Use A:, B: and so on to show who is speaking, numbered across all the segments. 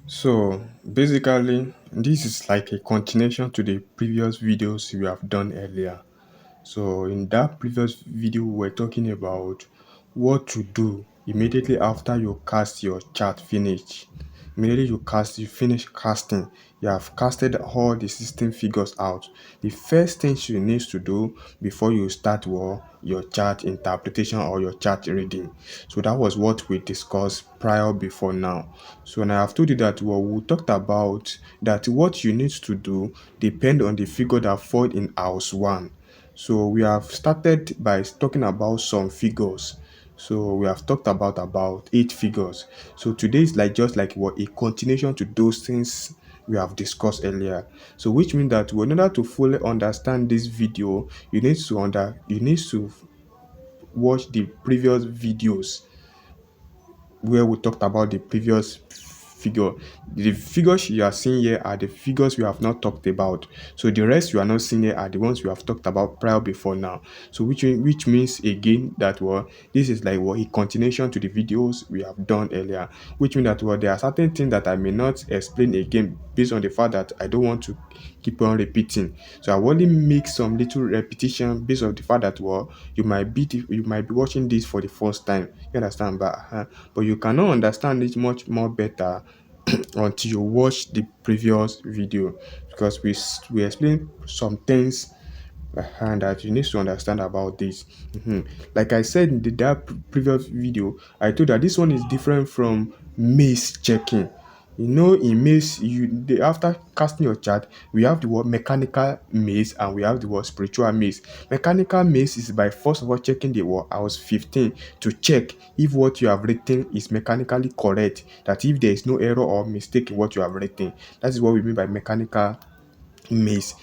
A: So basically, this is like a continuation to the previous videos we have done earlier. So in that previous video, we were talking about what to do immediately after you cast your chart finish. Immediately you finish casting, you have casted all the system figures out. The first thing you need to do before you start your chart interpretation or your chart reading. So that was what we discussed prior before now. So now I've told you that we talked about that what you need to do depend on the figure that fall in house one. So we have started by talking about some figures. So we have talked about 8 figures. So today is like just like what a continuation to those things we have discussed earlier. So which means that in order to fully understand this video, you need to watch the previous videos where we talked about the previous figure. The figures you are seeing here are the figures we have not talked about. So the rest you are not seeing here are the ones we have talked about prior before now. So which means again that this is like a continuation to the videos we have done earlier. Which means that there are certain things that I may not explain again based on the fact that I don't want to keep on repeating. So I only make some little repetition based on the fact that you might be watching this for the first time. You understand? But you cannot understand it much more better until you watch the previous video because we explain some things and that you need to understand about this. Like I said in that previous video, I told that this one is different from maze checking. In maze, after casting your chart, we have the word mechanical maze and we have the word spiritual maze. Mechanical maze is by first of all checking the word house 15 to check if what you have written is mechanically correct. That if there is no error or mistake in what you have written, that is what we mean by mechanical maze.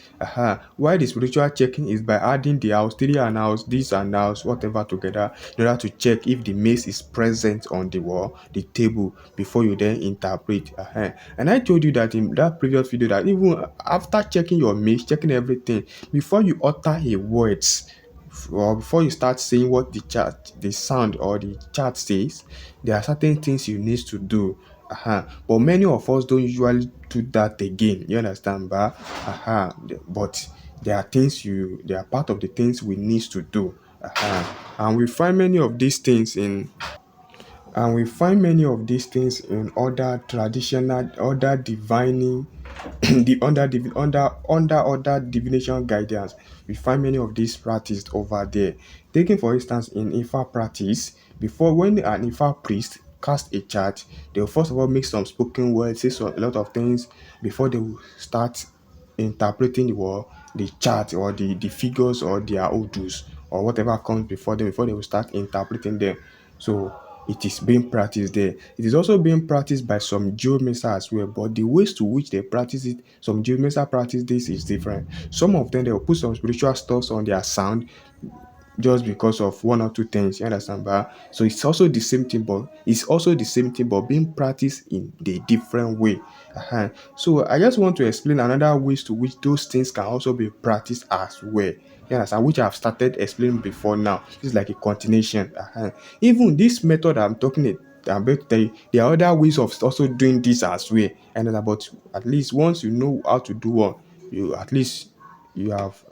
A: Why the spiritual checking is by adding the house 3 and house this and house whatever together in order to check if the maze is present on the wall, the table, before you then interpret. And I told you that in that previous video that even after checking your maze, checking everything, before you utter a words or before you start saying what the sound or the chart says, there are certain things you need to do. But many of us don't usually do that again. You understand? But they are part of the things we need to do. And we find many of these things in other traditional, other divining, the under other divination guidance. We find many of these practiced over there. Taking for instance in Ifa practice, before when an Ifa priest cast a chart, they will first of all make some spoken words, say a lot of things before they will start interpreting the chart or the figures or their odus or whatever comes before them before they will start interpreting them. So it is being practiced there. It is also being practiced by some geomancer as well, but the ways to which they practice it, some geomancer practice this is different. Some of them they will put some spiritual stuffs on their sound just because of one or two things. You understand? So it's also the same thing, but being practiced in a different way. So I just want to explain another ways to which those things can also be practiced as well. You understand? Which I've started explaining before now. This is like a continuation. Even this method I'm about to tell you, there are other ways of also doing this as well. And about at least once you know how to do one, you at least you have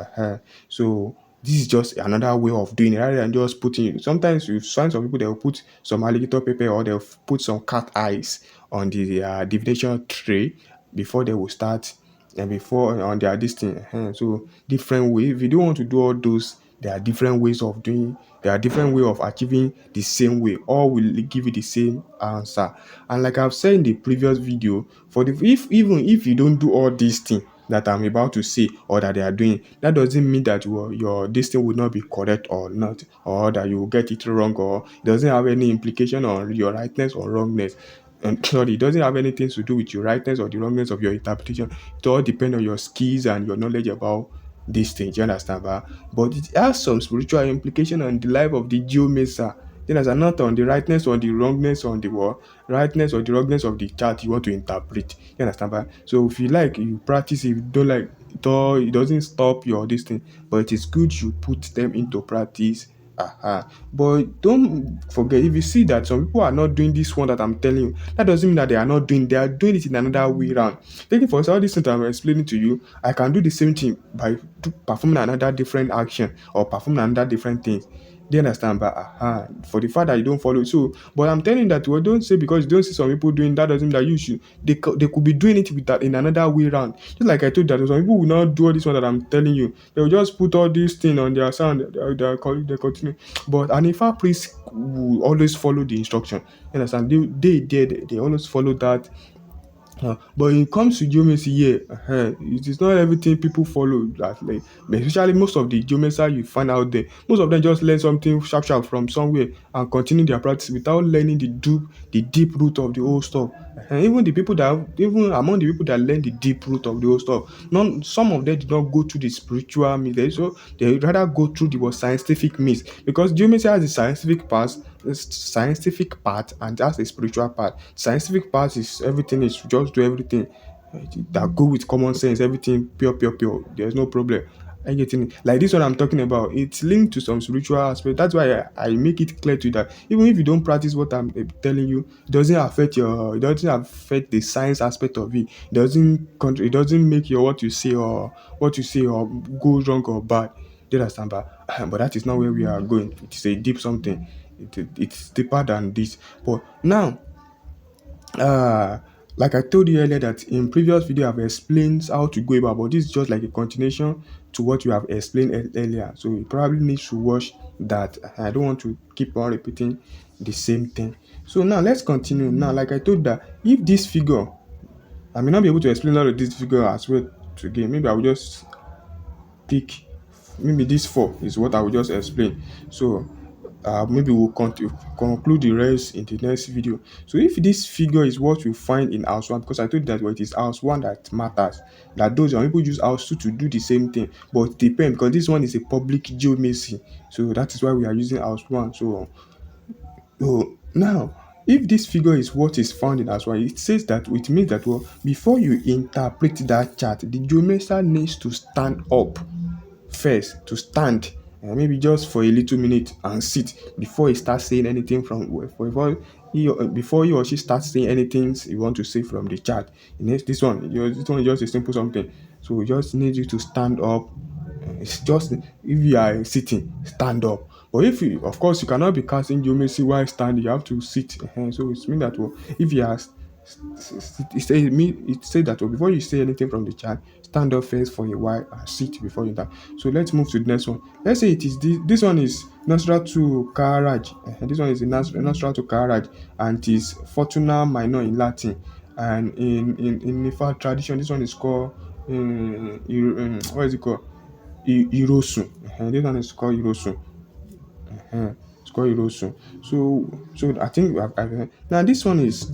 A: so this is just another way of doing it rather than just putting. Sometimes you find some people they will put some alligator pepper or they'll put some cat eyes on the divination tray before they will start and before on their this thing. So different way. If you don't want to do all those, there are different ways of doing. There are different way of achieving the same way. All will give you the same answer. And like I've said in the previous video, for the even if you don't do all these things that I'm about to say or that they are doing, that doesn't mean that your this thing will not be correct or not, or that you will get it wrong, or it doesn't have any implication on your rightness or wrongness. And sorry, it doesn't have anything to do with your rightness or the wrongness of your interpretation. It all depends on your skills and your knowledge about these things. You understand? But it has some spiritual implication on the life of the geomancer. You understand? Not on the rightness or the wrongness on the word, rightness or the wrongness of the chart you want to interpret. You understand? So if you like, you practice. If you don't like, it doesn't stop your this thing. But it is good you put them into practice But don't forget, if you see that some people are not doing this one that I'm telling you, that doesn't mean that they are not doing. They are doing it in another way around. Taking for example, all these things I'm explaining to you, I can do the same thing by performing another different action or performing another different thing. Do you understand? But for the fact that you don't follow, so but I'm telling you that, well, don't say because you don't see some people doing that doesn't mean that you should. They could be doing it with that in another way around. Just like I told you, that some people will not do all this one that I'm telling you. They will just put all this thing on their sound. They continue. But an Ifa priest will always follow the instruction. You understand? They always follow that. But when it comes to geomancy here, it is not everything people follow that, like, especially most of the geomancer you find out there, most of them just learn something sharp sharp from somewhere and continue their practice without learning the deep root of the whole stuff. Even the people that even among the people that learn the deep root of the whole stuff, none some of them did not go through the spiritual means. So they rather go through the what scientific means, because geomancy has the scientific part and that's a spiritual part. Scientific part is everything, is just do everything that go with common sense, everything pure, pure, pure. There's no problem. I getting it. Like this one I'm talking about, it's linked to some spiritual aspect. That's why I make it clear to you that even if you don't practice what I'm telling you, it doesn't affect the science aspect of it. It doesn't make your what you say or go wrong or bad. Do you understand? But that is not where we are going. It's a deep something. It's deeper than this. But now, uh like I told you earlier that in previous video I've explained how to go about, but this is just like a continuation to what you have explained earlier. So you probably need to watch that. I don't want to keep on repeating the same thing. So now let's continue. Now, like I told that if this figure, I may not be able to explain all of this figure as well today. Maybe I will just pick, maybe this four is what I will just explain. So maybe we'll conclude the rest in the next video. So if this figure is what you find in house one, because I told you that, well, it is house one that matters, that those some people use house two to do the same thing, but it depends, because this one is a public geomancy, so that is why we are using house one. So now, if this figure is what is found in house one, it says that it means that, well, before you interpret that chart, the geomancer needs to stand up first, to stand, maybe just for a little minute and sit before he starts saying anything before he or she starts saying anything you want to say from the chat. This one is just a simple something. So we just need you to stand up. It's just if you are sitting, stand up. But if you, of course, you cannot be casting geometry while standing. You have to sit. So it means that, well, if you are it says that, well, before you say anything from the chat, stand up first for a while and sit before you start. So let's move to the next one. Let's say it is this one is natural to carriage. This one is a natural to carriage, and it is fortuna minor in Latin. And in Ifa tradition, this one is called what is it called? Irosun. This one is called Irosun. It's called Irosun. So I think now this one is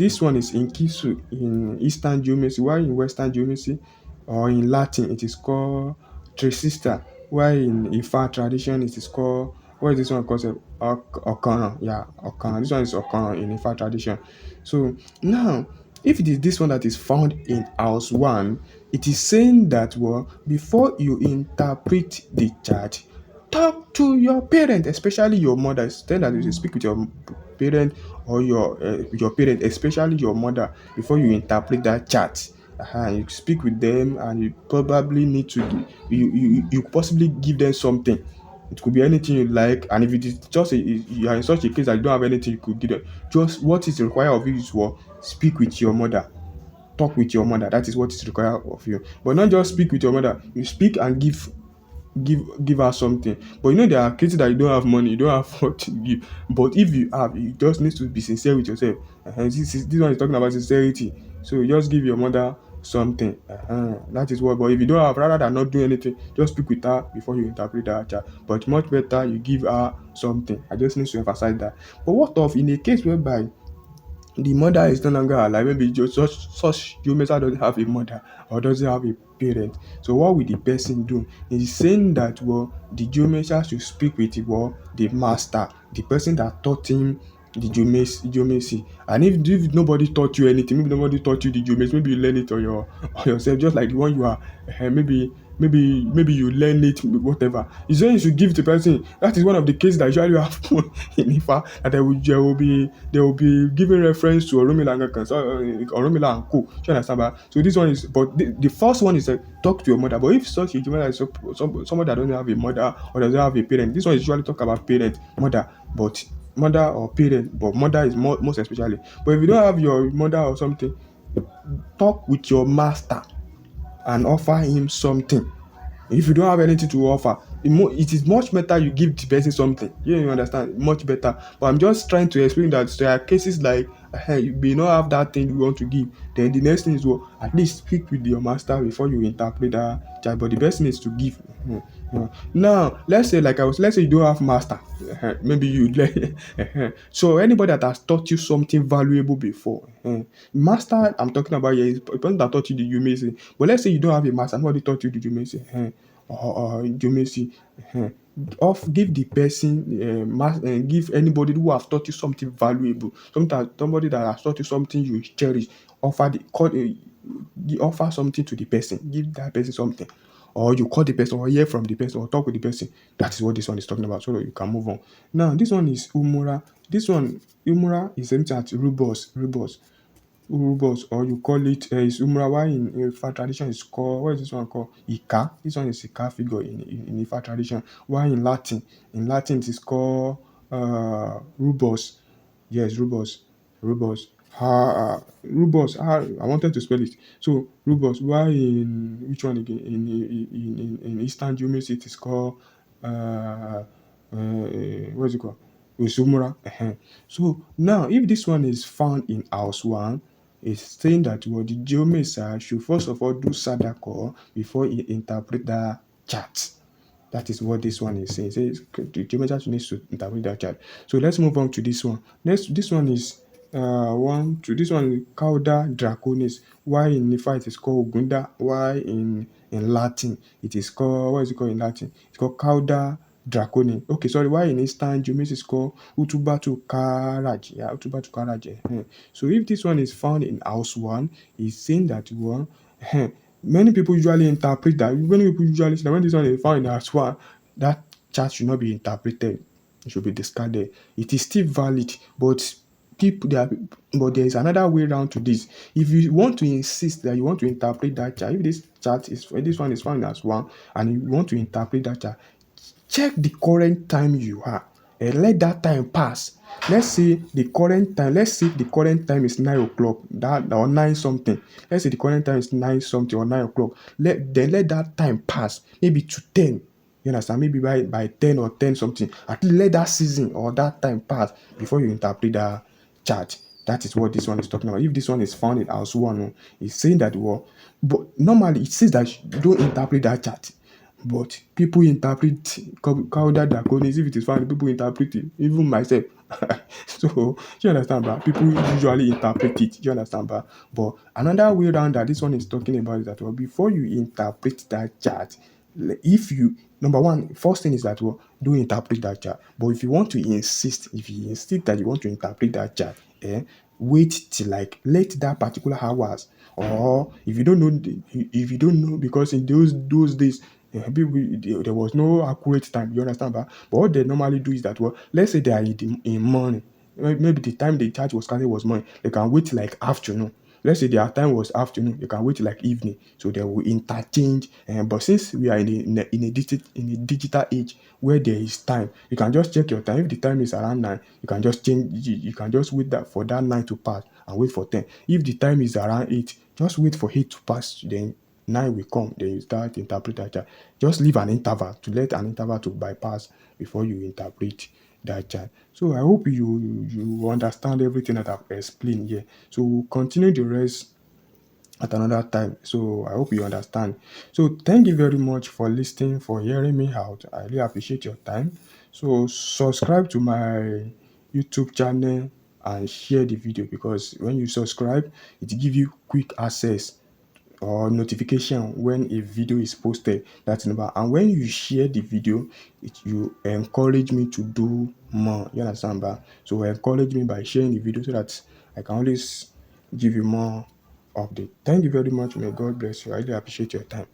A: in Kisu in Eastern Geomancy, while in Western Geomancy or in Latin it is called Trisista, while in Ifa tradition it is called, what is this one called? Okana. Yeah, Okana. This one is Okana in Ifa tradition. So now, if it is this one that is found in house one, it is saying that, well, before you interpret the chart, talk to your parent, especially your mother. Tell that you should speak with your parent or your parent, especially your mother, before you interpret that chart. You speak with them, and you probably need to you possibly give them something. It could be anything you like, and if it is just you are in such a case that you don't have anything you could give them, just what is required of you is, well, speak with your mother, talk with your mother. That is what is required of you. But not just speak with your mother, you speak and give her something. But there are cases that you don't have money, you don't have what to give. But if you have, you just need to be sincere with yourself. This one is talking about sincerity. So you just give your mother something. That is what. But if you don't have, rather than not doing anything, just speak with her before you interpret that chat. But much better you give her something. I just need to emphasize that. But what of in a case whereby the mother is no longer alive? Maybe just such geometer doesn't have a mother or doesn't have a parent. So what will the person do? He's saying that, well, the geometer should speak with the master, the person that taught him the geometry. And if nobody taught you anything, maybe nobody taught you the geometry, maybe you learn it on yourself, just like the one you are maybe maybe you learn it, whatever. It's when you should give the person. That is one of the cases that usually happen in Ifa, and there will be giving reference to Oromila and Kankan, so, Oromila and Co. Do you understand? So this one is, but the first one is talk to your mother. But if such a human is somebody that doesn't have a mother or doesn't have a parent, this one is usually talk about parent, mother, but mother or parent, but mother is most especially. But if you don't have your mother or something, talk with your master and offer him something. If you don't have anything to offer, it is much better you give the person something. You understand? Much better. But I'm just trying to explain that there are cases like, you may not have that thing you want to give. Then the next thing is, well, at least speak with your master before you interpret that child. But the best thing is to give. Now, let's say you don't have master. Maybe you so anybody that has taught you something valuable before. Master I'm talking about here is a person that taught you the Geomancy. But let's say you don't have a master, nobody taught you the Geomancy. Or Geomancy. Of give the person give anybody who have taught you something valuable, somebody that has taught you something you cherish, offer something to the person, give that person something, or you call the person or hear from the person or talk with the person. That is what this one is talking about, so that you can move on. Now this one is Umura. This one, Umura, is empty at Rubus, or you call it is Umura. Why in Ifa tradition is called, what is this one called? Ika. This one is Ika figure in Ifa tradition. Why in Latin? In Latin it is called Rubus. Yes, Rubus. Rubus. I wanted to spell it. So Rubus. Why in which one again? In Eastern Geomancy it is called what is it called? Usumura. So now, if this one is found in house one, it's saying that what the geomancer should first of all do sadako before he interpret the chart. That is what this one is saying. It says the geomancer needs to interpret that chart. So let's move on to this one. Next, this one is this one is Cauda Draconis. Why in Nifa it is called Gunda? Why in Latin it is called, what is it called in Latin? It's called Cauda Draconi. Okay, sorry. Why in Eastern Geomancy is called Utubatu Karaj? Yeah, Utubatu Karaj. So if this one is found in house one, it's saying that one. Many people usually interpret that. Many people usually say that when this one is found in house one, that chart should not be interpreted. It should be discarded. It is still valid, but there is another way around to this. If you want to insist that you want to interpret that chart, if this one is found as one, and you want to interpret that chart, check the current time you are and let that time pass. Let's say the current time is 9 o'clock, that or 9 something. Let's say the current time is 9 something or 9 o'clock. Let that time pass, maybe to 10. You understand? Maybe by 10 or 10 something. At least let that season or that time pass before you interpret that chart. That is what this one is talking about. If this one is found in house one, it's saying that, well, but normally it says that you don't interpret that chart. But people interpret Cauda Draconis. If it is found, people interpret it. Even myself. So you understand, but people usually interpret it. You understand, but another way around that this one is talking about is that, well, before you interpret that chart, if you number one, first thing is that, well, do interpret that chart. But if you want to insist, if you insist that you want to interpret that chart, wait till like let that particular hours, or if you don't know, because in those days, there was no accurate time. You understand, but what they normally do is that, well, let's say they are in morning, maybe the time the charge was carried was morning, they can wait till like afternoon. Let's say their time was afternoon, you can wait till like evening, so they will interchange. But since we are in a digital age where there is time, you can just check your time. If the time is around 9, you can just change. You can just wait that for that 9 to pass and wait for 10. If the time is around 8, just wait for 8 to pass. Then 9 will come. Then you start interpret that chart. Just leave an interval to let an interval to bypass before you interpret that chart. So I hope you understand everything that I've explained here. So we'll continue the rest at another time. So I hope you understand. So thank you very much for listening, for hearing me out. I really appreciate your time. So subscribe to my YouTube channel and share the video, because when you subscribe, it gives you quick access or notification when a video is posted. That's number. And when you share the video, you encourage me to do more. You understand? So encourage me by sharing the video so that I can always give you more update. Thank you very much. May God bless you. I really appreciate your time.